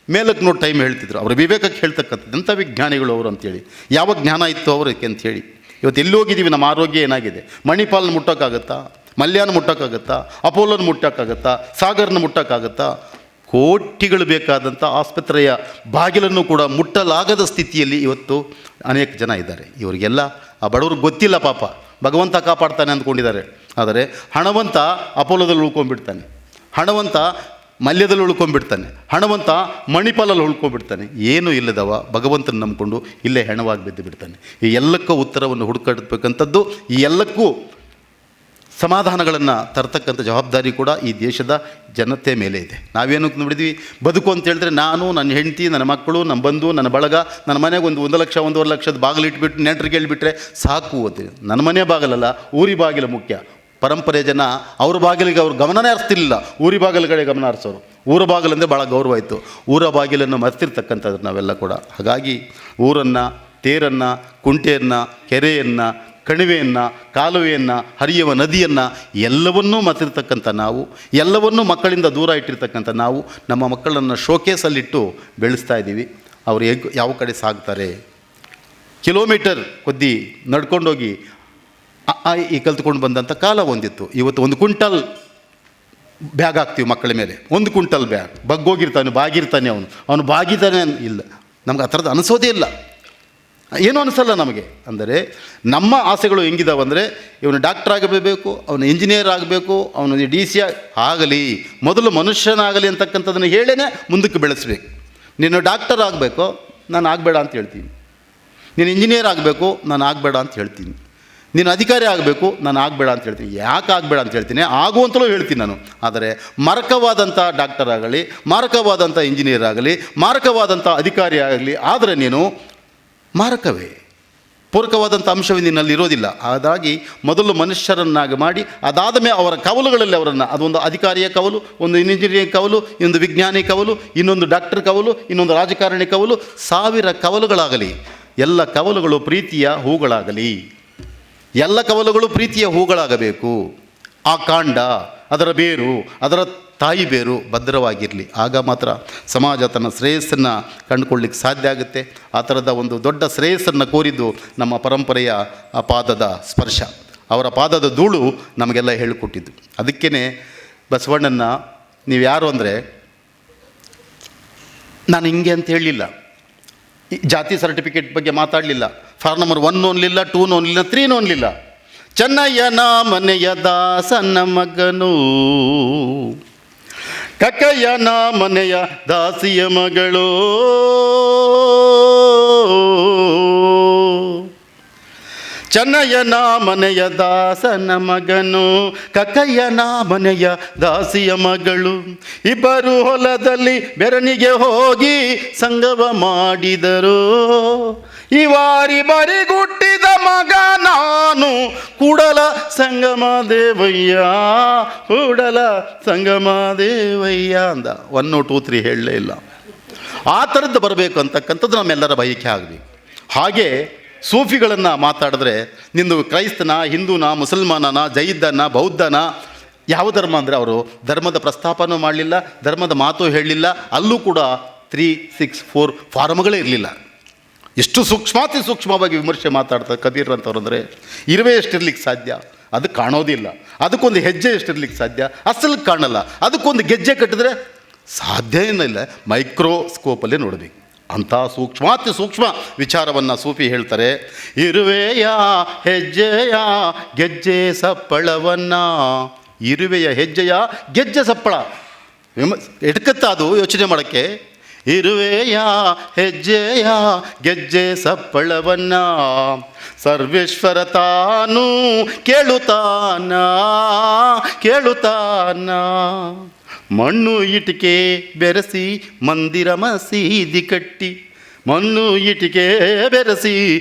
ಮೇಲಕ್ಕೆ ನೋಡಿ ಟೈಮ್ ಹೇಳ್ತಿದ್ರು. ಅವರ ವಿವೇಕಕ್ಕೆ ಹೇಳ್ತಕ್ಕಂಥದ್ದು. ಎಂಥ ವಿಜ್ಞಾನಿಗಳು ಅವರು ಅಂತೇಳಿ, ಯಾವ ಜ್ಞಾನ ಇತ್ತು ಅವರಿಗೆ ಅಂಥೇಳಿ. ಇವತ್ತು ಎಲ್ಲಿ ಹೋಗಿದ್ದೀವಿ, ನಮ್ಮ ಆರೋಗ್ಯ ಏನಾಗಿದೆ? ಮಣಿಪಾಲನ ಮುಟ್ಟೋಕ್ಕಾಗತ್ತಾ? ಮಲ್ಯಾನ ಮುಟ್ಟೋಕ್ಕಾಗತ್ತಾ? ಅಪೋಲೋನ ಮುಟ್ಟೋಕ್ಕಾಗತ್ತಾ? ಸಾಗರ್ನ ಮುಟ್ಟೋಕ್ಕಾಗತ್ತಾ? ಕೋಟಿಗಳು ಬೇಕಾದಂಥ ಆಸ್ಪತ್ರೆಯ ಬಾಗಿಲನ್ನು ಕೂಡ ಮುಟ್ಟಲಾಗದ ಸ್ಥಿತಿಯಲ್ಲಿ ಇವತ್ತು ಅನೇಕ ಜನ ಇದ್ದಾರೆ. ಇವರಿಗೆಲ್ಲ ಆ ಬಡವ್ರಿಗೆ ಗೊತ್ತಿಲ್ಲ, ಪಾಪ ಭಗವಂತ ಕಾಪಾಡ್ತಾನೆ ಅಂದ್ಕೊಂಡಿದ್ದಾರೆ. ಆದರೆ ಹಣವಂತ ಅಪೋಲೋದಲ್ಲಿ ಉಳ್ಕೊಂಡ್ಬಿಡ್ತಾನೆ, ಹಣವಂತ ಮಲ್ಯದಲ್ಲಿ ಉಳ್ಕೊಂಡ್ಬಿಡ್ತಾನೆ, ಹಣವಂತ ಮಣಿಪಾಲಲ್ಲಿ ಉಳ್ಕೊಂಡ್ಬಿಡ್ತಾನೆ. ಏನೂ ಇಲ್ಲದವ ಭಗವಂತನ ನಂಬಿಕೊಂಡು ಇಲ್ಲೇ ಹೆಣವಾಗಿ ಬಿದ್ದು ಬಿಡ್ತಾನೆ. ಈ ಎಲ್ಲಕ್ಕೂ ಉತ್ತರವನ್ನು ಹುಡುಕಬೇಕಂಥದ್ದು, ಈ ಎಲ್ಲಕ್ಕೂ ಸಮಾಧಾನಗಳನ್ನು ತರ್ತಕ್ಕಂಥ ಜವಾಬ್ದಾರಿ ಕೂಡ ಈ ದೇಶದ ಜನತೆ ಮೇಲೆ ಇದೆ. ನಾವೇನು ನೋಡಿದ್ವಿ, ಬದುಕು ಅಂತ ಹೇಳಿದ್ರೆ ನಾನು, ನನ್ನ ಹೆಂಡತಿ, ನನ್ನ ಮಕ್ಕಳು, ನಮ್ಮ ಬಂಧು, ನನ್ನ ಬಳಗ, ನನ್ನ ಮನೆಗೆ 1 ಲಕ್ಷ 1.5 ಲಕ್ಷದ ಬಾಗಿಲು ಇಟ್ಬಿಟ್ಟು ನೆಂಟರಿಗೆ ಹೇಳ್ಬಿಟ್ರೆ ಸಾಕು. ನನ್ನ ಮನೆ ಬಾಗಿಲಲ್ಲ, ಊರಿ ಬಾಗಿಲು ಮುಖ್ಯ. ಪರಂಪರೆ ಜನ ಅವ್ರ ಬಾಗಿಲಿಗೆ ಅವ್ರ ಗಮನನೇ ಹರಿಸ್ತಿರ್ಲಿಲ್ಲ, ಊರಿ ಬಾಗಿಲ ಕಡೆ ಗಮನ ಹರಿಸೋರು. ಊರ ಬಾಗಿಲಂದರೆ ಭಾಳ ಗೌರವ ಇತ್ತು. ಊರ ಬಾಗಿಲನ್ನು ಮರೆತಿರ್ತಕ್ಕಂಥದ್ದು ನಾವೆಲ್ಲ ಕೂಡ. ಹಾಗಾಗಿ ಊರನ್ನು, ತೇರನ್ನು, ಕುಂಟೆಯನ್ನು, ಕೆರೆಯನ್ನು, ಕಣಿವೆಯನ್ನು, ಕಾಲುವೆಯನ್ನು, ಹರಿಯುವ ನದಿಯನ್ನು ಎಲ್ಲವನ್ನೂ ಮರೆತಿರ್ತಕ್ಕಂಥ ನಾವು, ಎಲ್ಲವನ್ನೂ ಮಕ್ಕಳಿಂದ ದೂರ ಇಟ್ಟಿರ್ತಕ್ಕಂಥ ನಾವು ನಮ್ಮ ಮಕ್ಕಳನ್ನು ಶೋಕೇಸಲ್ಲಿಟ್ಟು ಬೆಳೆಸ್ತಾ ಇದ್ದೀವಿ. ಅವರು ಯಾವ ಕಡೆ ಸಾಗ್ತಾರೆ? ಕಿಲೋಮೀಟರ್ ಕೊದ್ದಿ ನಡ್ಕೊಂಡೋಗಿ ಈ ಕಲ್ತ್ಕೊಂಡು ಬಂದಂಥ ಕಾಲ ಒಂದಿತ್ತು. ಇವತ್ತು 1 ಕ್ವಿಂಟಲ್ ಬ್ಯಾಗ್ ಹಾಕ್ತೀವಿ ಮಕ್ಕಳ ಮೇಲೆ. 1 ಕ್ವಿಂಟಲ್ ಬ್ಯಾಗ್, ಬಾಗಿರ್ತಾನೆ ಅವನು ಬಾಗಿತಾನೆ ಇಲ್ಲ. ನಮ್ಗೆ ಆ ಥರದ್ದು ಅನಿಸೋದೇ ಇಲ್ಲ, ಏನೂ ಅನಿಸಲ್ಲ ನಮಗೆ. ಅಂದರೆ ನಮ್ಮ ಆಸೆಗಳು ಹೆಂಗಿದಾವಂದರೆ, ಇವನು ಡಾಕ್ಟರ್ ಆಗಬೇಕು, ಅವನು ಇಂಜಿನಿಯರ್ ಆಗಬೇಕು, ಅವನು DC ಆಗಲಿ, ಮೊದಲು ಮನುಷ್ಯನಾಗಲಿ ಅಂತಕ್ಕಂಥದ್ದನ್ನು ಹೇಳೇ ಮುಂದಕ್ಕೆ ಬೆಳೆಸಬೇಕು. ನೀನು ಡಾಕ್ಟರ್ ಆಗಬೇಕು, ನಾನು ಆಗಬೇಡ ಅಂತ ಹೇಳ್ತೀನಿ. ನೀನು ಇಂಜಿನಿಯರ್ ಆಗಬೇಕು, ನಾನು ಆಗಬೇಡ ಅಂತ ಹೇಳ್ತೀನಿ. ನೀನು ಅಧಿಕಾರಿ ಆಗಬೇಕು, ನಾನು ಆಗಬೇಡ ಅಂತ ಹೇಳ್ತೀನಿ. ಯಾಕೆ ಆಗಬೇಡ ಅಂತ ಹೇಳ್ತೀನಿ? ಆಗುವಂತಲೂ ಹೇಳ್ತೀನಿ ನಾನು. ಆದರೆ ಮಾರಕವಾದಂಥ ಡಾಕ್ಟರ್ ಆಗಲಿ, ಮಾರಕವಾದಂಥ ಇಂಜಿನಿಯರ್ ಆಗಲಿ, ಮಾರಕವಾದಂಥ ಅಧಿಕಾರಿ ಆಗಲಿ ಆದರೆ ನೀನು ಮಾರಕವೇ, ಪೂರಕವಾದಂಥ ಅಂಶವೇ ನಿನ್ನಲ್ಲಿ ಇರೋದಿಲ್ಲ. ಹಾಗಾಗಿ ಮೊದಲು ಮನುಷ್ಯರನ್ನಾಗಿ ಮಾಡಿ, ಅದಾದ ಮೇಲೆ ಅವರ ಕವಲುಗಳಲ್ಲಿ ಅವರನ್ನು, ಅದೊಂದು ಅಧಿಕಾರಿಯ ಕವಲು, ಒಂದು ಇಂಜಿನಿಯರಿಂಗ್ ಕವಲು, ಇನ್ನೊಂದು ವಿಜ್ಞಾನಿ ಕವಲು, ಇನ್ನೊಂದು ಡಾಕ್ಟರ್ ಕವಲು, ಇನ್ನೊಂದು ರಾಜಕಾರಣಿ ಕವಲು, 1000 ಕವಲುಗಳಾಗಲಿ. ಎಲ್ಲ ಕವಲುಗಳು ಪ್ರೀತಿಯ ಹೂಗಳಾಗಲಿ, ಎಲ್ಲ ಕವಲುಗಳು ಪ್ರೀತಿಯ ಹೂಗಳಾಗಬೇಕು. ಆ ಕಾಂಡ, ಅದರ ಬೇರು, ಅದರ ತಾಯಿ ಬೇರು ಭದ್ರವಾಗಿರಲಿ, ಆಗ ಮಾತ್ರ ಸಮಾಜ ತನ್ನ ಶ್ರೇಯಸ್ಸನ್ನು ಕಂಡುಕೊಳ್ಳಿಕ್ಕೆ ಸಾಧ್ಯ ಆಗುತ್ತೆ. ಆ ಥರದ ಒಂದು ದೊಡ್ಡ ಶ್ರೇಯಸ್ಸನ್ನು ಕೋರಿದ್ದು ನಮ್ಮ ಪರಂಪರೆಯ ಆ ಪಾದದ ಸ್ಪರ್ಶ, ಅವರ ಪಾದದ ಧೂಳು ನಮಗೆಲ್ಲ ಹೇಳಿಕೊಟ್ಟಿದ್ದು. ಅದಕ್ಕೇ ಬಸವಣ್ಣನ ನೀವು ಯಾರು ಅಂದರೆ, ನಾನು ಹಿಂಗೆ ಅಂತ ಹೇಳಲಿಲ್ಲ, ಜಾತಿ ಸರ್ಟಿಫಿಕೇಟ್ ಬಗ್ಗೆ ಮಾತಾಡಲಿಲ್ಲ, ಫಾರ್ ನಂಬರ್ 1 ನೋಡಲಿಲ್ಲ, 2 ನೋಡಲಿಲ್ಲ, 3 ನೋಡಲಿಲ್ಲ. ಚೆನ್ನಯ್ಯನ ಮನೆಯ ದಾಸನ ಮಗನು, ಕಕ್ಕಯ್ಯನ ಮನೆಯ ದಾಸಿಯ ಮಗಳು, ಚೆನ್ನಯ್ಯನ ಮನೆಯ ದಾಸನ ಮಗನು, ಕಕ್ಕಯ್ಯನ ಮನೆಯ ದಾಸಿಯ ಮಗಳು, ಇಬ್ಬರು ಹೊಲದಲ್ಲಿ ಬೆರನಿಗೆ ಹೋಗಿ ಸಂಗವ ಮಾಡಿದರು, ಇವಾರಿ ಬರಿಗುಟ್ಟಿದ ಮಗ ನಾನು, ಕೂಡಲ ಸಂಗಮ ದೇವಯ್ಯ, ಕೂಡಲ ಸಂಗಮ ದೇವಯ್ಯ ಅಂದ. 1, 2, 3 ಹೇಳಲೇ ಇಲ್ಲ. ಆ ಥರದ್ದು ಬರಬೇಕು ಅಂತಕ್ಕಂಥದ್ದು ನಮ್ಮೆಲ್ಲರ ಬಯಕೆ ಆಗಬೇಕು. ಹಾಗೆ ಸೂಫಿಗಳನ್ನು ಮಾತಾಡಿದ್ರೆ ನಿಂದು ಕ್ರೈಸ್ತನ, ಹಿಂದೂನ, ಮುಸಲ್ಮಾನನ, ಜೈದನ, ಬೌದ್ಧನ, ಯಾವ ಧರ್ಮ ಅಂದರೆ ಅವರು ಧರ್ಮದ ಪ್ರಸ್ತಾಪನೂ ಮಾಡಲಿಲ್ಲ, ಧರ್ಮದ ಮಾತು ಹೇಳಲಿಲ್ಲ. ಅಲ್ಲೂ ಕೂಡ 3, 6, 4 ಫಾರ್ಮ್ಗಳೇ ಇರಲಿಲ್ಲ. ಎಷ್ಟು ಸೂಕ್ಷ್ಮಾತಿ ಸೂಕ್ಷ್ಮವಾಗಿ ವಿಮರ್ಶೆ ಮಾತಾಡ್ತಾರೆ ಕಬೀರ್ ಅಂತವ್ರು. ಅಂದರೆ ಇರುವೆ ಎಷ್ಟಿರ್ಲಿಕ್ಕೆ ಸಾಧ್ಯ, ಅದು ಕಾಣೋದಿಲ್ಲ. ಅದಕ್ಕೊಂದು ಹೆಜ್ಜೆ ಎಷ್ಟಿರ್ಲಿಕ್ಕೆ ಸಾಧ್ಯ, ಅಸಲು ಕಾಣಲ್ಲ. ಅದಕ್ಕೊಂದು ಗೆಜ್ಜೆ ಕಟ್ಟಿದ್ರೆ ಸಾಧ್ಯ ಏನಿಲ್ಲ, ಮೈಕ್ರೋಸ್ಕೋಪಲ್ಲೇ ನೋಡಬೇಕು. ಅಂಥ ಸೂಕ್ಷ್ಮಾತಿ ಸೂಕ್ಷ್ಮ ವಿಚಾರವನ್ನು ಸೂಫಿ ಹೇಳ್ತಾರೆ. ಇರುವೆಯ ಹೆಜ್ಜೆಯ ಗೆಜ್ಜೆ ಸಪ್ಪಳವನ್ನು, ಇರುವೆಯ ಹೆಜ್ಜೆಯ ಗೆಜ್ಜೆ ಸಪ್ಪಳ ಎಟ್ಕತ್ತ ಅದು ಯೋಚನೆ ಮಾಡೋಕ್ಕೆ. ಇರುವೆಯ ಹೆಜ್ಜೆಯ ಗೆಜ್ಜೆ ಸಪ್ಪಳವನ್ನ ಸರ್ವೇಶ್ವರ ತಾನು ಕೇಳುತ್ತಾನ, ಕೇಳುತ್ತಾನ. ಮಣ್ಣು ಇಟಿಕೆ ಬೆರೆಸಿ ಮಂದಿರ ಮಸೀದಿ ಕಟ್ಟಿ, ಮಣ್ಣು ಇಟಿಕೆ ಬೆರೆಸಿ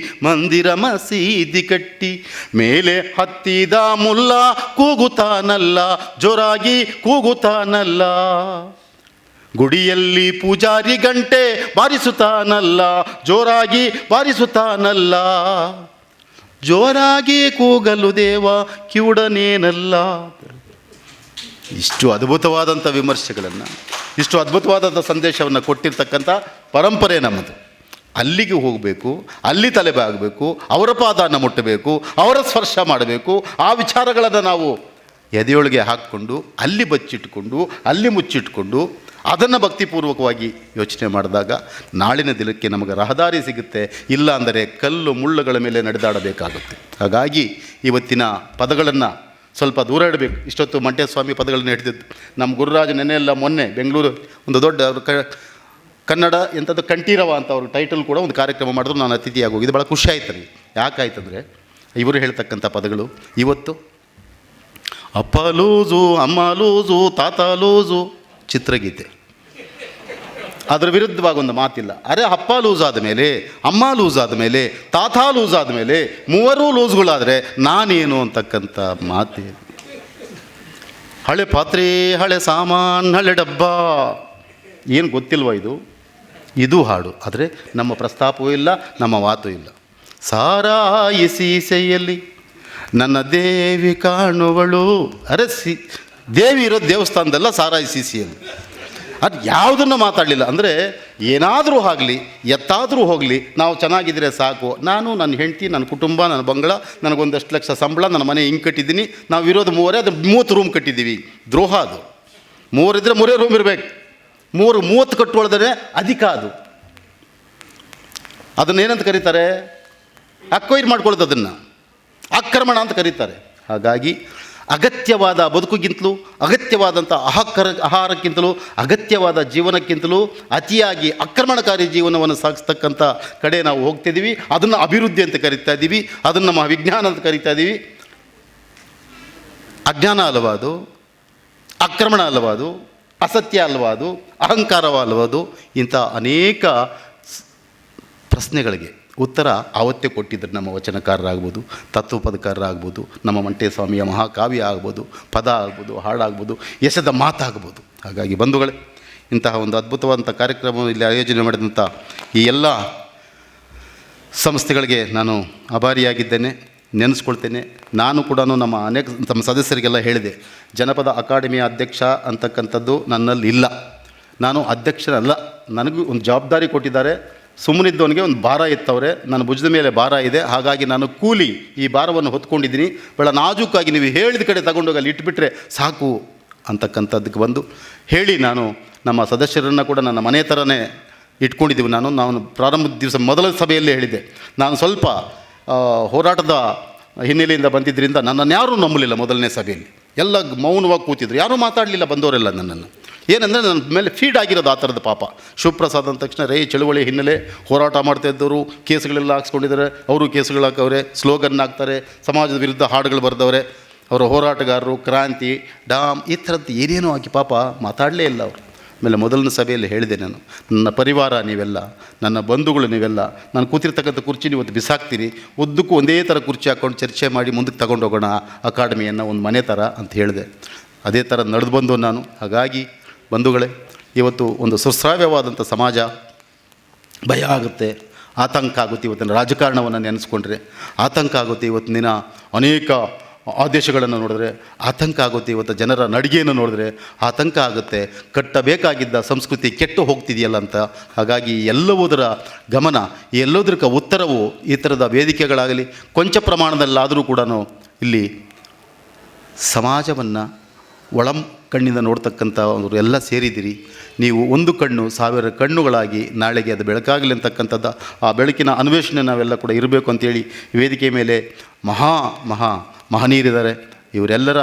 ಮಂದಿರ ಮಸೀದಿ ಕಟ್ಟಿ, ಮೇಲೆ ಹತ್ತಿದ ಮುಲ್ಲ ಕೂಗುತ್ತಾನಲ್ಲ, ಜೋರಾಗಿ ಕೂಗುತ್ತಾನಲ್ಲ. ಗುಡಿಯಲ್ಲಿ ಪೂಜಾರಿ ಗಂಟೆ ಬಾರಿಸುತ್ತಾನಲ್ಲ, ಜೋರಾಗಿ ಬಾರಿಸುತ್ತಾನಲ್ಲ. ಜೋರಾಗಿ ಕೂಗಲು ದೇವ ಕಿವುಡನೇನಲ್ಲ. ಇಷ್ಟು ಅದ್ಭುತವಾದಂಥ ವಿಮರ್ಶೆಗಳನ್ನು, ಇಷ್ಟು ಅದ್ಭುತವಾದಂಥ ಸಂದೇಶವನ್ನು ಕೊಟ್ಟಿರ್ತಕ್ಕಂಥ ಪರಂಪರೆ ನಮ್ಮದು. ಅಲ್ಲಿಗೆ ಹೋಗಬೇಕು, ಅಲ್ಲಿ ತಲೆಬಾಗಬೇಕು, ಅವರ ಪಾದನ ಮುಟ್ಟಬೇಕು, ಅವರ ಸ್ಪರ್ಶ ಮಾಡಬೇಕು. ಆ ವಿಚಾರಗಳನ್ನು ನಾವು ಎದೆಯೊಳಗೆ ಹಾಕ್ಕೊಂಡು, ಅಲ್ಲಿ ಬಚ್ಚಿಟ್ಕೊಂಡು, ಅಲ್ಲಿ ಮುಚ್ಚಿಟ್ಕೊಂಡು, ಅದನ್ನು ಭಕ್ತಿಪೂರ್ವಕವಾಗಿ ಯೋಚನೆ ಮಾಡಿದಾಗ ನಾಳಿನ ದಿನಕ್ಕೆ ನಮಗೆ ರಹದಾರಿ ಸಿಗುತ್ತೆ. ಇಲ್ಲ ಅಂದರೆ ಕಲ್ಲು ಮುಳ್ಳುಗಳ ಮೇಲೆ ನಡೆದಾಡಬೇಕಾಗುತ್ತೆ. ಹಾಗಾಗಿ ಇವತ್ತಿನ ಪದಗಳನ್ನು ಸ್ವಲ್ಪ ದೂರ ಇಡಬೇಕು. ಇಷ್ಟೊತ್ತು ಮಂಟೇಸ್ವಾಮಿ ಪದಗಳನ್ನು ಹಿಡಿದಿದ್ದು ನಮ್ಮ ಗುರುರಾಜ ನೆನೆಯೆಲ್ಲ ಮೊನ್ನೆ ಬೆಂಗಳೂರು ಒಂದು ದೊಡ್ಡ ಕನ್ನಡ ಎಂಥದ್ದು ಕಂಠೀರವ ಅಂತ ಅವ್ರ ಟೈಟಲ್ ಕೂಡ ಒಂದು ಕಾರ್ಯಕ್ರಮ ಮಾಡಿದ್ರು. ನಾನು ಅತಿಥಿಯಾಗಿ ಹೋಗಿದ್ದು. ಭಾಳ ಖುಷಿ ಆಯ್ತು ರೀ. ಯಾಕಾಯ್ತಂದರೆ ಇವರು ಹೇಳ್ತಕ್ಕಂಥ ಪದಗಳು ಇವತ್ತು ಅಪ್ಪ ಲೂಸು, ಅಮ್ಮ ಲೂಸು, ತಾತ ಲೂಸು ಚಿತ್ರಗೀತೆ. ಅದರ ವಿರುದ್ಧವಾಗಿ ಒಂದು ಮಾತಿಲ್ಲ. ಅರೆ ಅಪ್ಪ ಲೂಸ್ ಆದಮೇಲೆ, ಅಮ್ಮ ಲೂಸ್ ಆದಮೇಲೆ, ತಾತ ಲೂಸ್ ಆದಮೇಲೆ, ಮೂವರೂ ಲೂಸ್ಗಳಾದರೆ ನಾನೇನು ಅಂತಕ್ಕಂಥ ಮಾತೇ. ಹಳೆ ಪಾತ್ರೆ, ಹಳೆ ಸಾಮಾನು, ಹಳೆ ಡಬ್ಬ, ಏನು ಗೊತ್ತಿಲ್ವ ಇದು? ಇದು ಹಾಡು. ಆದರೆ ನಮ್ಮ ಪ್ರಸ್ತಾಪವೂ ಇಲ್ಲ, ನಮ್ಮ ಮಾತು ಇಲ್ಲ. ಸಾರಾಯಿ ಸೀಸೆಯಲ್ಲಿ ನನ್ನ ದೇವಿ ಕಾಣುವಳು. ಅರೆ ದೇವಿ ಇರೋದು ದೇವಸ್ಥಾನದಲ್ಲ, ಸಾರಾಯಿ ಸೀಸೆಯಲ್ಲಿ. ಅದು ಯಾವುದನ್ನು ಮಾತಾಡಲಿಲ್ಲ. ಅಂದರೆ ಏನಾದರೂ ಆಗಲಿ, ಎತ್ತಾದರೂ ಹೋಗಲಿ, ನಾವು ಚೆನ್ನಾಗಿದ್ದರೆ ಸಾಕು. ನಾನು, ನನ್ನ ಹೆಂಡತಿ, ನನ್ನ ಕುಟುಂಬ, ನನ್ನ ಬಂಗಳ, ನನಗೊಂದಷ್ಟು ಲಕ್ಷ ಸಂಬಳ, ನನ್ನ ಮನೆ ಹಿಂಗೆ ಕಟ್ಟಿದ್ದೀನಿ. ನಾವು ಇರೋದು 3, ಅದು 30 ರೂಮ್ ಕಟ್ಟಿದ್ದೀವಿ. ದ್ರೋಹ ಅದು. 3 ಇದ್ದರೆ 3 ರೂಮ್ ಇರಬೇಕು. 30 ಕಟ್ಟುವಳ್ದರೆ ಅಧಿಕ ಅದು. ಅದನ್ನೇನಂತ ಕರೀತಾರೆ? ಅಕ್ವೈರ್ ಮಾಡ್ಕೊಳ್ಳೋದು, ಅದನ್ನು ಆಕ್ರಮಣ ಅಂತ ಕರೀತಾರೆ. ಹಾಗಾಗಿ ಅಗತ್ಯವಾದ ಬದುಕಿಗಿಂತಲೂ, ಅಗತ್ಯವಾದಂಥ ಆಹಾರಕ್ಕಿಂತಲೂ, ಅಗತ್ಯವಾದ ಜೀವನಕ್ಕಿಂತಲೂ ಅತಿಯಾಗಿ ಆಕ್ರಮಣಕಾರಿ ಜೀವನವನ್ನು ಸಾಗಿಸ್ತಕ್ಕಂಥ ಕಡೆ ನಾವು ಹೋಗ್ತಿದ್ದೀವಿ. ಅದನ್ನು ಅಭಿವೃದ್ಧಿ ಅಂತ ಕರಿತಾ ಇದ್ದೀವಿ, ಅದನ್ನು ನಮ್ಮ ವಿಜ್ಞಾನ ಅಂತ ಕರಿತಾ ಇದ್ದೀವಿ. ಅಜ್ಞಾನ ಅಲ್ಲವಾದು, ಆಕ್ರಮಣ ಅಲ್ಲವಾದು, ಅಸತ್ಯ ಅಲ್ಲವಾದು, ಅಹಂಕಾರವಲ್ಲವಾದು. ಇಂಥ ಅನೇಕ ಪ್ರಶ್ನೆಗಳಿಗೆ ಉತ್ತರ ಆವತ್ತೇ ಕೊಟ್ಟಿದ್ದರು ನಮ್ಮ ವಚನಕಾರರಾಗ್ಬೋದು, ತತ್ವಪದಕಾರರಾಗ್ಬೋದು, ನಮ್ಮ ಮಂಟೇಸ್ವಾಮಿಯ ಮಹಾಕಾವ್ಯ ಆಗ್ಬೋದು, ಪದ ಆಗ್ಬೋದು, ಹಾಡಾಗ್ಬೋದು, ಎಸೆದ ಮಾತಾಗ್ಬೋದು. ಹಾಗಾಗಿ ಬಂಧುಗಳೇ, ಇಂತಹ ಒಂದು ಅದ್ಭುತವಾದಂಥ ಕಾರ್ಯಕ್ರಮವನ್ನು ಇಲ್ಲಿ ಆಯೋಜನೆ ಮಾಡಿದಂಥ ಈ ಎಲ್ಲ ಸಂಸ್ಥೆಗಳಿಗೆ ನಾನು ಆಭಾರಿಯಾಗಿದ್ದೇನೆ. ನೆನೆಸ್ಕೊಳ್ತೇನೆ. ನಾನು ಕೂಡ ನಮ್ಮ ಸದಸ್ಯರಿಗೆಲ್ಲ ಹೇಳಿದೆ, ಜನಪದ ಅಕಾಡೆಮಿಯ ಅಧ್ಯಕ್ಷ ಅಂತಕ್ಕಂಥದ್ದು ನನ್ನಲ್ಲಿ ಇಲ್ಲ. ನಾನು ಅಧ್ಯಕ್ಷನಲ್ಲ. ನನಗೂ ಒಂದು ಜವಾಬ್ದಾರಿ ಕೊಟ್ಟಿದ್ದಾರೆ. ಸುಮ್ಮನಿದ್ದವನಿಗೆ ಒಂದು ಭಾರ ಎತ್ತವ್ರೆ, ನನ್ನ ಭುಜದ ಮೇಲೆ ಭಾರ ಇದೆ. ಹಾಗಾಗಿ ನಾನು ಕೂಲಿ ಈ ಭಾರವನ್ನು ಹೊತ್ಕೊಂಡಿದ್ದೀನಿ. ಭಾಳ ನಾಜೂಕಾಗಿ ನೀವು ಹೇಳಿದ ಕಡೆ ತಗೊಂಡೋಗಿ ಅಲ್ಲಿ ಇಟ್ಬಿಟ್ರೆ ಸಾಕು ಅಂತಕ್ಕಂಥದ್ದಕ್ಕೆ ಬಂದು ಹೇಳಿ, ನಾನು ನಮ್ಮ ಸದಸ್ಯರನ್ನು ಕೂಡ ನನ್ನ ಮನೆ ಥರನೇ ಇಟ್ಕೊಂಡಿದ್ದೀವಿ. ನಾನು ಪ್ರಾರಂಭದ ದಿವಸ ಮೊದಲ ಸಭೆಯಲ್ಲೇ ಹೇಳಿದೆ, ನಾನು ಸ್ವಲ್ಪ ಹೋರಾಟದ ಹಿನ್ನೆಲೆಯಿಂದ ಬಂದಿದ್ದರಿಂದ ನನ್ನನ್ನು ಯಾರೂ ನಂಬಲಿಲ್ಲ. ಮೊದಲನೇ ಸಭೆಯಲ್ಲಿ ಎಲ್ಲ ಮೌನವಾಗಿ ಕೂತಿದ್ರು, ಯಾರೂ ಮಾತಾಡಲಿಲ್ಲ ಬಂದವರೆಲ್ಲ ನನ್ನನ್ನು. ಏನಂದರೆ ನನ್ನ ಮೇಲೆ ಫೀಡ್ ಆಗಿರೋದು ಆ ಥರದ ಪಾಪ. ಶಿವಪ್ರಸಾದ್ ಅಂದ ತಕ್ಷಣ ಚಳುವಳಿ ಹಿನ್ನೆಲೆ ಹೋರಾಟ ಮಾಡ್ತಾಯಿದ್ದವರು ಕೇಸುಗಳೆಲ್ಲ ಹಾಕ್ಸ್ಕೊಂಡಿದ್ದಾರೆ, ಅವರು ಕೇಸುಗಳು ಹಾಕವ್ರೆ, ಸ್ಲೋಗನ್ ಹಾಕ್ತಾರೆ, ಸಮಾಜದ ವಿರುದ್ಧ ಹಾಡುಗಳು ಬರೆದವ್ರೆ, ಅವರ ಹೋರಾಟಗಾರರು, ಕ್ರಾಂತಿ, ಡಾಮ್ ಈ ಥರದ್ದು ಏನೇನೋ ಹಾಕಿ ಪಾಪ ಮಾತಾಡಲೇ ಇಲ್ಲ ಅವರು. ಆಮೇಲೆ ಮೊದಲನೇ ಸಭೆಯಲ್ಲಿ ಹೇಳಿದೆ, ನಾನು ನನ್ನ ಪರಿವಾರ ನೀವೆಲ್ಲ, ನನ್ನ ಬಂಧುಗಳು ನೀವೆಲ್ಲ, ನಾನು ಕೂತಿರ್ತಕ್ಕಂಥ ಕುರ್ಚಿ ನೀವು ಇವತ್ತು ಬಿಸಾಕ್ತೀರಿ, ಉದ್ದಕ್ಕೂ ಒಂದೇ ಥರ ಕುರ್ಚಿ ಹಾಕ್ಕೊಂಡು ಚರ್ಚೆ ಮಾಡಿ ಮುಂದಕ್ಕೆ ತಗೊಂಡು ಹೋಗೋಣ ಅಕಾಡೆಮಿಯನ್ನು, ಒಂದು ಮನೆ ಥರ ಅಂತ ಹೇಳಿದೆ. ಅದೇ ಥರ ನಡೆದು ಬಂದು ನಾನು. ಹಾಗಾಗಿ ಬಂಧುಗಳೇ, ಇವತ್ತು ಒಂದು ಸುಸ್ರಾವ್ಯವಾದಂಥ ಸಮಾಜ, ಭಯ ಆಗುತ್ತೆ, ಆತಂಕ ಆಗುತ್ತೆ. ಇವತ್ತಿನ ರಾಜಕಾರಣವನ್ನು ನೆನೆಸ್ಕೊಂಡ್ರೆ ಆತಂಕ ಆಗುತ್ತೆ. ಇವತ್ತಿನ ದಿನ ಅನೇಕ ಆದೇಶಗಳನ್ನು ನೋಡಿದ್ರೆ ಆತಂಕ ಆಗುತ್ತೆ. ಇವತ್ತು ಜನರ ನಡಿಗೆಯನ್ನು ನೋಡಿದ್ರೆ ಆತಂಕ ಆಗುತ್ತೆ. ಕಟ್ಟಬೇಕಾಗಿದ್ದ ಸಂಸ್ಕೃತಿ ಕೆಟ್ಟು ಹೋಗ್ತಿದೆಯಲ್ಲ ಅಂತ. ಹಾಗಾಗಿ ಎಲ್ಲವುದರ ಗಮನ, ಎಲ್ಲದಕ್ಕೆ ಉತ್ತರವು ಈ ಥರದ ವೇದಿಕೆಗಳಾಗಲಿ ಕೊಂಚ ಪ್ರಮಾಣದಲ್ಲಾದರೂ ಕೂಡ ಇಲ್ಲಿ ಸಮಾಜವನ್ನು ಒಳಂ ಕಣ್ಣಿಂದ ನೋಡ್ತಕ್ಕಂಥವರು ಎಲ್ಲ ಸೇರಿದ್ದೀರಿ. ನೀವು ಒಂದು ಕಣ್ಣು 1000 ಕಣ್ಣುಗಳಾಗಿ ನಾಳೆಗೆ ಅದು ಬೆಳಕಾಗಲಿ ಅಂತಕ್ಕಂಥದ್ದು, ಆ ಬೆಳಕಿನ ಅನ್ವೇಷಣೆ ನಾವೆಲ್ಲ ಕೂಡ ಇರಬೇಕು ಅಂತೇಳಿ ವೇದಿಕೆ ಮೇಲೆ ಮಹನೀಯರಿದ್ದಾರೆ. ಇವರೆಲ್ಲರ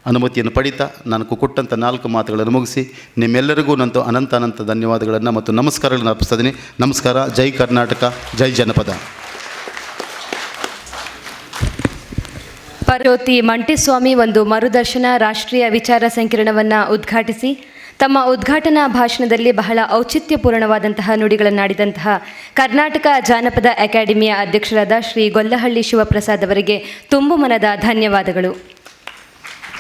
ಅನುಮತಿಯನ್ನು ಪಡಿತಾ ನಾನು ಕೊಟ್ಟಂಥ 4 ಮಾತುಗಳನ್ನು ಮುಗಿಸಿ ನಿಮ್ಮೆಲ್ಲರಿಗೂ ನಂತು ಅನಂತ ಧನ್ಯವಾದಗಳನ್ನು ಮತ್ತು ನಮಸ್ಕಾರಗಳನ್ನು ಅರ್ಪಿಸ್ತಿದ್ದೀನಿ. ನಮಸ್ಕಾರ. ಜೈ ಕರ್ನಾಟಕ, ಜೈ ಜನಪದ. ಪರಜ್ಯೋತಿ ಮಂಟೇಸ್ವಾಮಿ ಒಂದು ಮರುದರ್ಶನ ರಾಷ್ಟ್ರೀಯ ವಿಚಾರ ಸಂಕಿರಣವನ್ನು ಉದ್ಘಾಟಿಸಿ ತಮ್ಮ ಉದ್ಘಾಟನಾ ಭಾಷಣದಲ್ಲಿ ಬಹಳ ಔಚಿತ್ಯಪೂರ್ಣವಾದಂತಹ ನುಡಿಗಳನ್ನಾಡಿದಂತಹ ಕರ್ನಾಟಕ ಜಾನಪದ ಅಕಾಡೆಮಿಯ ಅಧ್ಯಕ್ಷರಾದ ಶ್ರೀ ಗೊಲ್ಲಹಳ್ಳಿ ಶಿವಪ್ರಸಾದ್ ಅವರಿಗೆ ತುಂಬು ಮನದ ಧನ್ಯವಾದಗಳು.